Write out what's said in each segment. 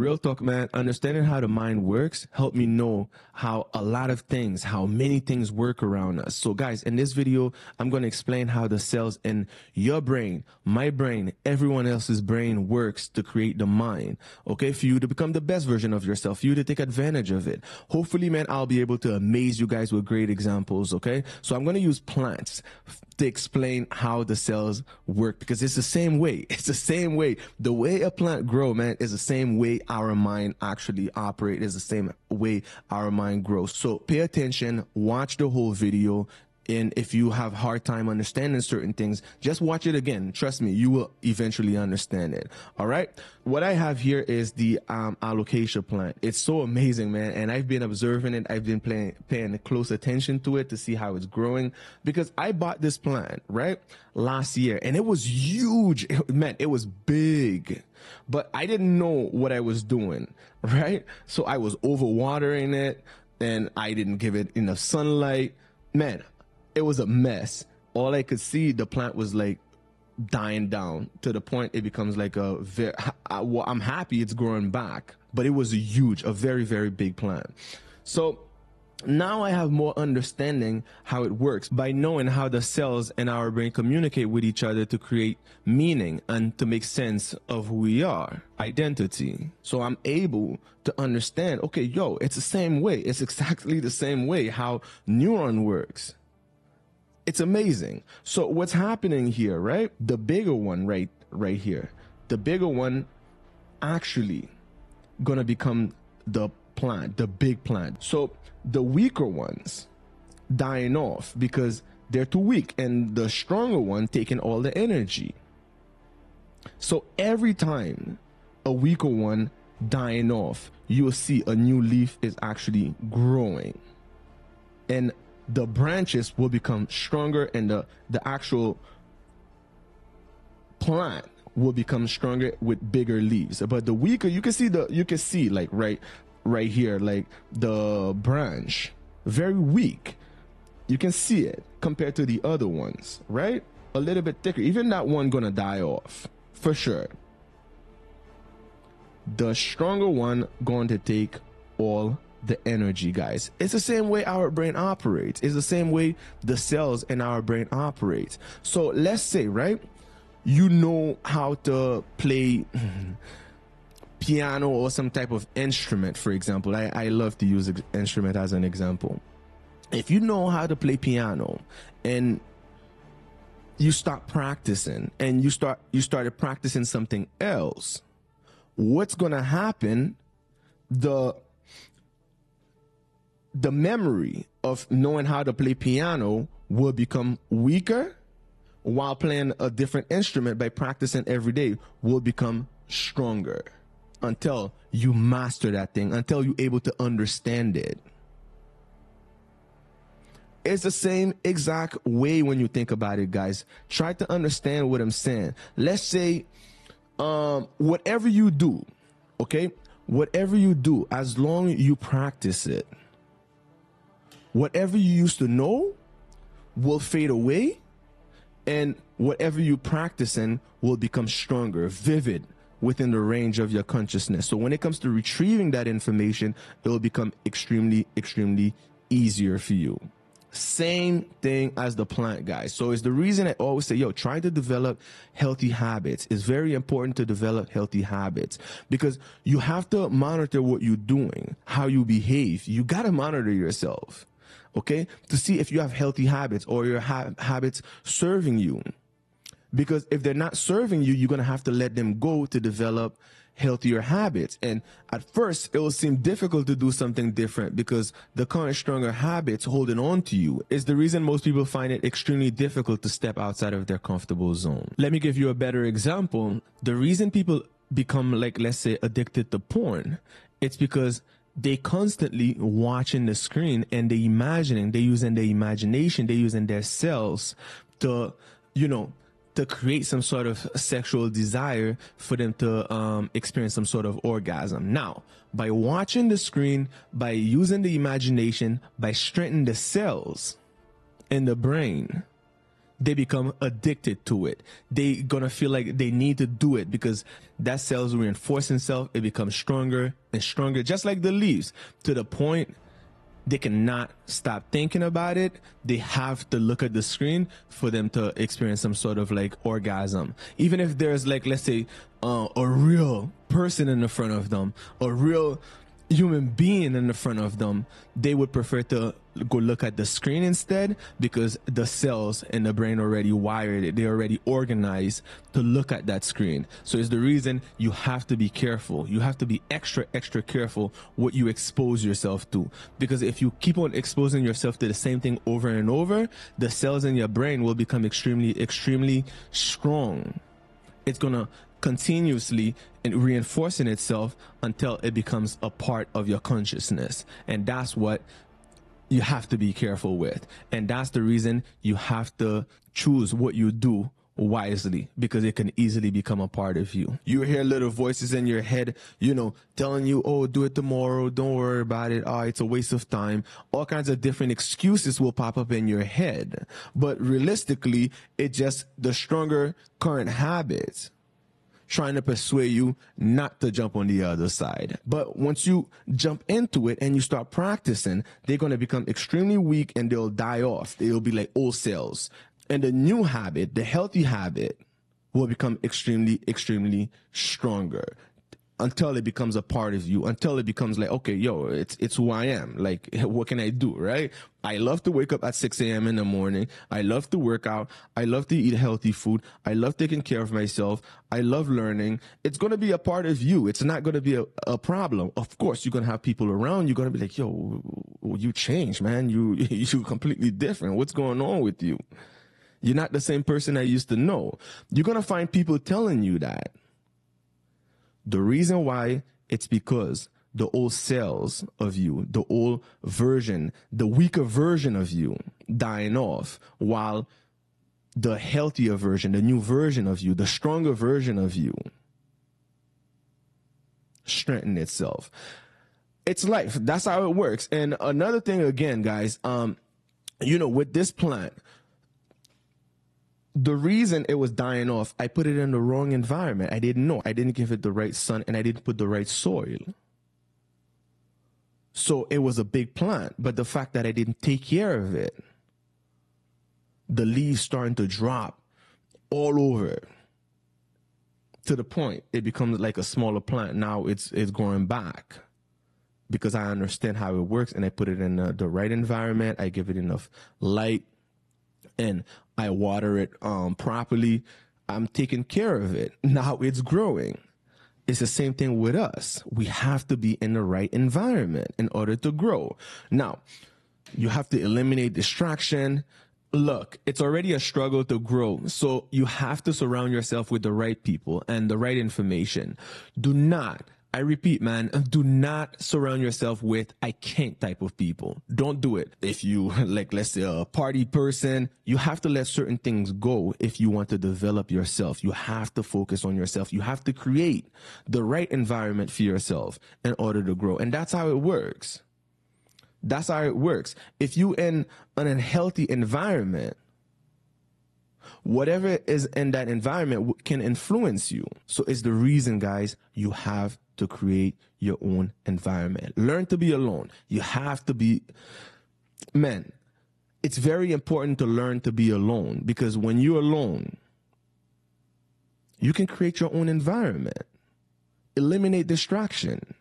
real talk, man, understanding how the mind works helped me know how a lot of things, how many things work around us. So guys, in this video, I'm going to explain how the cells in your brain, my brain, everyone else's brain works to create the mind. Okay. For you to become the best version of yourself, for you to take advantage of it. Hopefully, man, I'll be able to amaze you guys with great examples. Okay. So I'm going to use plants to explain how the cells work, because it's the same way. It's the same way. The way a plant grows, man, is the same way our mind actually operates, is the same way our mind grows. So pay attention, watch the whole video. And if you have hard time understanding certain things, just watch it again. Trust me, you will eventually understand it. All right. What I have here is the alocasia plant. It's so amazing, man. And I've been observing it. I've been paying close attention to it to see how it's growing, because I bought this plant last year and it was huge. It was big, but I didn't know what I was doing. Right. So I was overwatering it and I didn't give it enough sunlight. Man, it was a mess. All I could see, the plant was like dying down to the point it becomes like I'm happy it's growing back, but it was a very, very big plant. So now I have more understanding how it works by knowing how the cells in our brain communicate with each other to create meaning and to make sense of who we are, identity. So I'm able to understand, okay, it's the same way. It's exactly the same way how neuron works. It's amazing. So what's happening here, right? The bigger one right here, the bigger one actually gonna become the plant, the big plant. So the weaker ones dying off because they're too weak, and the stronger one taking all the energy. So every time a weaker one dying off, you'll see a new leaf is actually growing, and the branches will become stronger, and the actual plant will become stronger with bigger leaves. But the weaker, you can see like right here, like the branch, very weak. You can see it compared to the other ones, right? A little bit thicker. Even that one gonna die off for sure. The stronger one going to take all the energy, guys. It's the same way our brain operates. It's the same way the cells in our brain operate. So let's say, right, you know how to play piano or some type of instrument, for example. I love to use instrument as an example. If you know how to play piano and you start practicing and you started practicing something else, what's gonna happen? The memory of knowing how to play piano will become weaker, while playing a different instrument by practicing every day will become stronger until you master that thing, until you're able to understand it. It's the same exact way when you think about it, guys. Try to understand what I'm saying. Let's say whatever you do, okay? Whatever you do, as long as you practice it, whatever you used to know will fade away, and whatever you practicing will become stronger, vivid within the range of your consciousness. So when it comes to retrieving that information, it will become extremely, extremely easier for you. Same thing as the plant, guys. So it's the reason I always say, try to develop healthy habits. It's very important to develop healthy habits, because you have to monitor what you're doing, how you behave. You got to monitor yourself, okay, to see if you have healthy habits or your habits serving you. Because if they're not serving you, you're going to have to let them go to develop healthier habits. And at first, it will seem difficult to do something different, because the current stronger habits holding on to you is the reason most people find it extremely difficult to step outside of their comfortable zone. Let me give you a better example. The reason people become, like, let's say, addicted to porn, it's because they constantly watching the screen and they imagining, they're using their imagination, they're using their cells to, to create some sort of sexual desire for them to experience some sort of orgasm. Now, by watching the screen, by using the imagination, by strengthening the cells in the brain, they become addicted to it. They gonna feel like they need to do it because that cells reinforcing itself. It becomes stronger and stronger, just like the leaves, to the point they cannot stop thinking about it. They have to look at the screen for them to experience some sort of like orgasm. Even if there's like, let's say, a real person in the front of them, a real human being in the front of them, they would prefer to go look at the screen instead, because the cells in the brain already wired it. They're already organized to look at that screen. So it's the reason you have to be careful. You have to be extra careful what you expose yourself to, because if you keep on exposing yourself to the same thing over and over, the cells in your brain will become extremely strong. It's gonna continuously and reinforcing itself until it becomes a part of your consciousness. And that's what you have to be careful with. And that's the reason you have to choose what you do wisely, because it can easily become a part of you. You hear little voices in your head, you know, telling you, oh, do it tomorrow, don't worry about it, oh, it's a waste of time. All kinds of different excuses will pop up in your head. But realistically, it's just the stronger current habits trying to persuade you not to jump on the other side. But once you jump into it and you start practicing, they're going to become extremely weak and they'll die off. They'll be like old cells. And the new habit, the healthy habit, will become extremely stronger until it becomes a part of you, until it becomes like, okay, yo, it's who I am. Like, what can I do, right? I love to wake up at 6 a.m. in the morning. I love to work out. I love to eat healthy food. I love taking care of myself. I love learning. It's going to be a part of you. It's not going to be a problem. Of course, you're going to have people around. You're going to be like, yo, you changed, man. You're completely different. What's going on with you? You're not the same person I used to know. You're going to find people telling you that. The reason why, it's because the old cells of you, the old version, the weaker version of you dying off, while the healthier version, the new version of you, the stronger version of you strengthen itself. It's life. That's how it works. And another thing again, guys, you know, with this plant, the reason it was dying off, I put it in the wrong environment. I didn't know. I didn't give it the right sun, and I didn't put the right soil. So it was a big plant, but the fact that I didn't take care of it, the leaves starting to drop all over to the point it becomes like a smaller plant. Now it's growing back because I understand how it works, and I put it in the right environment. I give it enough light, and I water it properly. I'm taking care of it. Now it's growing. It's the same thing with us. We have to be in the right environment in order to grow. Now, you have to eliminate distraction. Look, it's already a struggle to grow. So you have to surround yourself with the right people and the right information. Do not, I repeat, man, do not surround yourself with I can't type of people. Don't do it. If you, like, let's say a party person, you have to let certain things go if you want to develop yourself. You have to focus on yourself. You have to create the right environment for yourself in order to grow. And that's how it works. That's how it works. If you in an unhealthy environment, whatever is in that environment can influence you. So it's the reason, guys, you have to create your own environment. Learn to be alone. You have to be, man, it's very important to learn to be alone, because when you're alone, you can create your own environment. Eliminate distraction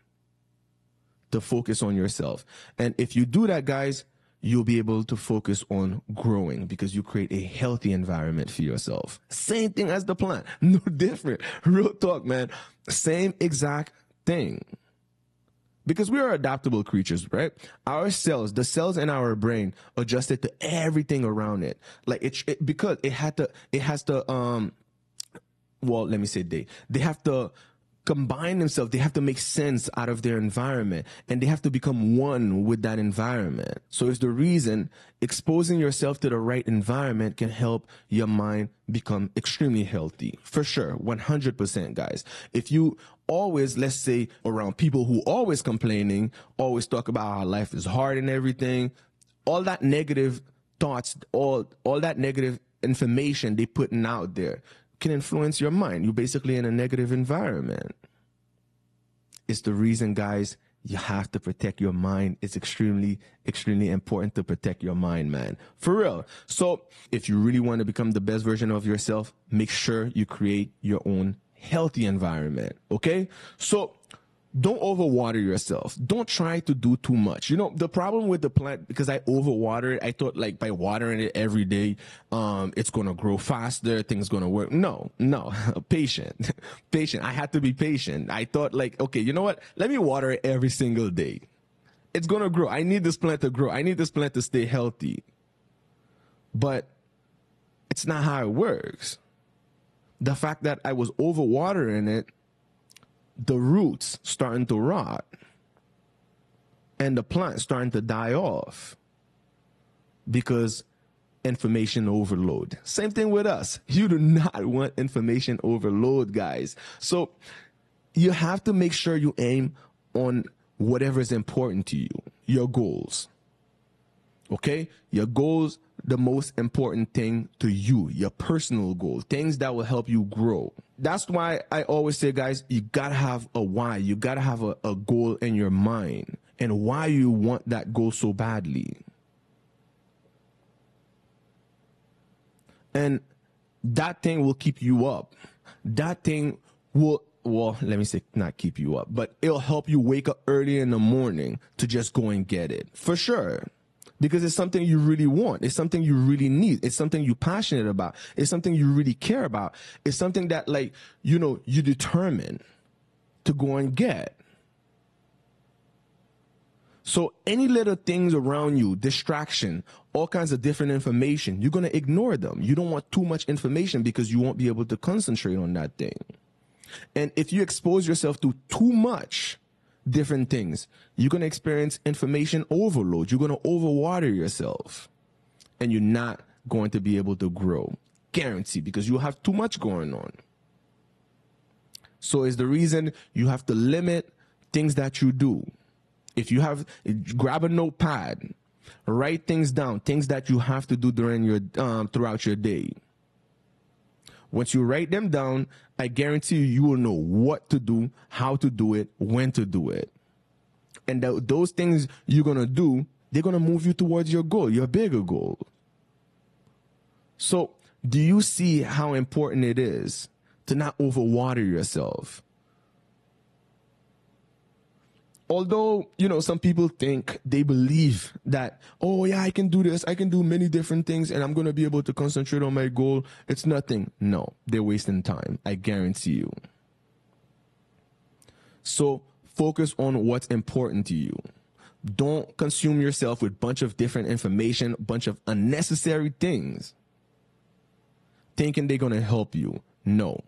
to focus on yourself. And if you do that, guys, you'll be able to focus on growing because you create a healthy environment for yourself. Same thing as the plant. No different. Real talk, man. Same exact thing. Because we are adaptable creatures, right? Our cells, the cells in our brain, adjusted to everything around it. Like because it has to, well, let me say they have to combine themselves. They have to make sense out of their environment, and they have to become one with that environment. So it's the reason exposing yourself to the right environment can help your mind become extremely healthy. For sure, 100%, guys. If you always, let's say, around people who always complaining, always talk about how life is hard and everything, all that negative thoughts, all that negative information they putting out there can influence your mind. You're basically in a negative environment. It's the reason, guys, you have to protect your mind. It's extremely, extremely important to protect your mind, man. For real. So if you really want to become the best version of yourself, make sure you create your own healthy environment. Okay? So don't overwater yourself. Don't try to do too much. You know, the problem with the plant, because I overwater it, I thought like by watering it every day, it's going to grow faster, things going to work. No, patient. I had to be patient. I thought like, okay, you know what? Let me water it every single day. It's going to grow. I need this plant to grow. I need this plant to stay healthy. But it's not how it works. The fact that I was overwatering it, the roots starting to rot and the plant starting to die off because information overload. Same thing with us. You do not want information overload, guys. So you have to make sure you aim on whatever is important to you, your goals. Okay? Your goals, the most important thing to you, your personal goals, things that will help you grow. That's why I always say, guys, you gotta have a why. You gotta have a goal in your mind and why you want that goal so badly. And that thing will keep you up. That thing will, well, let me say not keep you up, but it'll help you wake up early in the morning to just go and get it. For sure. Because it's something you really want. It's something you really need. It's something you're passionate about. It's something you really care about. It's something that, like, you know, you determine to go and get. So any little things around you, distraction, all kinds of different information, you're going to ignore them. You don't want too much information because you won't be able to concentrate on that thing. And if you expose yourself to too much different things, you're going to experience information overload. You're going to overwater yourself and you're not going to be able to grow. Guarantee, because you have too much going on. So it's the reason you have to limit things that you do. If you have, grab a notepad, write things down, things that you have to do during your throughout your day. Once you write them down, I guarantee you will know what to do, how to do it, when to do it. And those things you're going to do, they're going to move you towards your goal, your bigger goal. So do you see how important it is to not overwater yourself? Although, you know, some people think, they believe that, oh yeah, I can do this, I can do many different things, and I'm going to be able to concentrate on my goal. It's nothing. No, they're wasting time. I guarantee you. So focus on what's important to you. Don't consume yourself with a bunch of different information, a bunch of unnecessary things, thinking they're going to help you. No.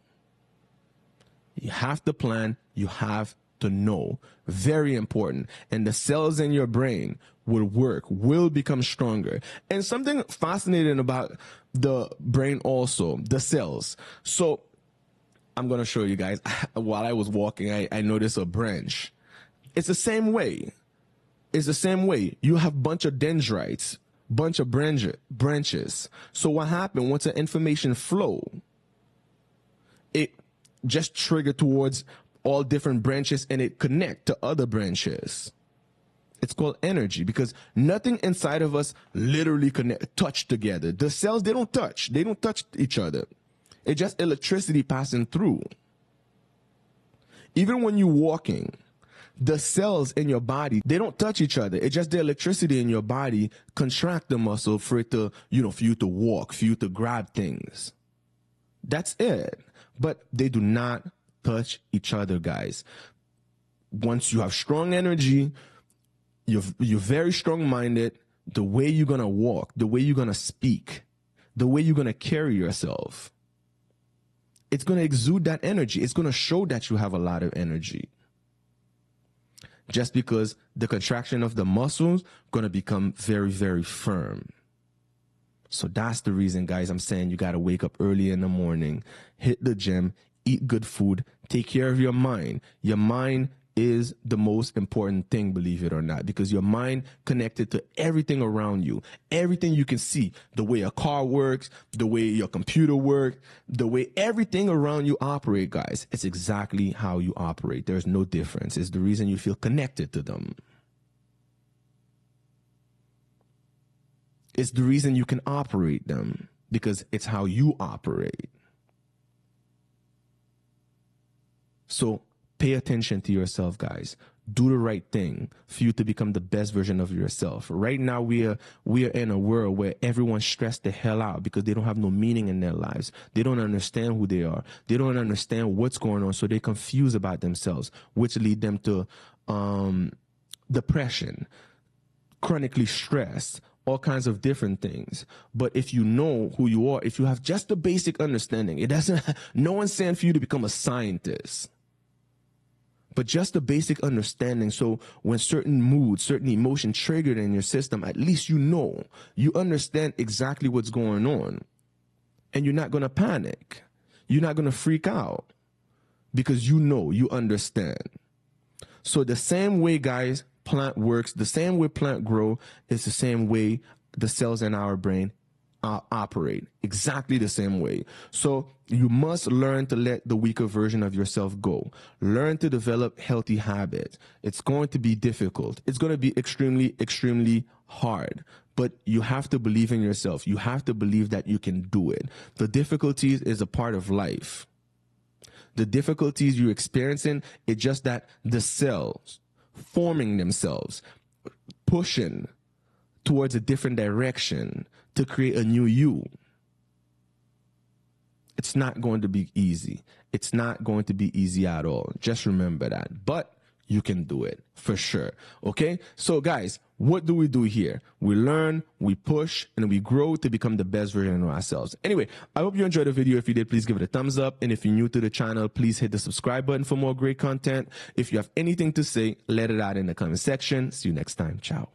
You have to plan. You have to know. Very important. And the cells in your brain will work, will become stronger. And something fascinating about the brain also, the cells. So I'm going to show you guys. While I was walking, I noticed a branch. It's the same way. It's the same way. You have a bunch of dendrites, bunch of branches. So what happened once the information flow, it just triggered towards all different branches and it connect to other branches. It's called energy because nothing inside of us literally touch together. The cells, they don't touch. They don't touch each other. It's just electricity passing through. Even when you're walking, the cells in your body, they don't touch each other. It's just the electricity in your body contract the muscle for it to, you know, for you to walk, for you to grab things. That's it. But they do not touch each other, guys. Once you have strong energy, you're very strong-minded, the way you're going to walk, the way you're going to speak, the way you're going to carry yourself, it's going to exude that energy. It's going to show that you have a lot of energy. Just because the contraction of the muscles going to become very, very firm. So that's the reason, guys, I'm saying you got to wake up early in the morning, hit the gym, eat good food, take care of your mind. Your mind is the most important thing, believe it or not, because your mind connected to everything around you, everything you can see, the way a car works, the way your computer works, the way everything around you operate, guys. It's exactly how you operate. There's no difference. It's the reason you feel connected to them. It's the reason you can operate them, because it's how you operate. So pay attention to yourself, guys. Do the right thing for you to become the best version of yourself. Right now, we are in a world where everyone's stressed the hell out because they don't have no meaning in their lives. They don't understand who they are. They don't understand what's going on, so they're confused about themselves, which lead them to depression, chronically stressed, all kinds of different things. But if you know who you are, if you have just the basic understanding, it doesn't, no one's saying for you to become a scientist, but just the basic understanding. So when certain moods, certain emotion triggered in your system, at least you know, you understand exactly what's going on, and you're not going to panic. You're not going to freak out because you know, you understand. So the same way, guys, plant works, the same way plant grow is the same way the cells in our brain operate, exactly the same way. So you must learn to let the weaker version of yourself go. Learn to develop healthy habits. It's going to be difficult. It's going to be extremely, extremely hard, but you have to believe in yourself. You have to believe that you can do it. The difficulties is a part of life. The difficulties you're experiencing, it's just that the cells forming themselves, pushing towards a different direction to create a new you. It's not going to be easy. It's not going to be easy at all. Just remember that. But you can do it for sure. Okay? So guys, what do we do here? We learn, we push, and we grow to become the best version of ourselves. Anyway, I hope you enjoyed the video. If you did, please give it a thumbs up. And if you're new to the channel, please hit the subscribe button for more great content. If you have anything to say, let it out in the comment section. See you next time. Ciao.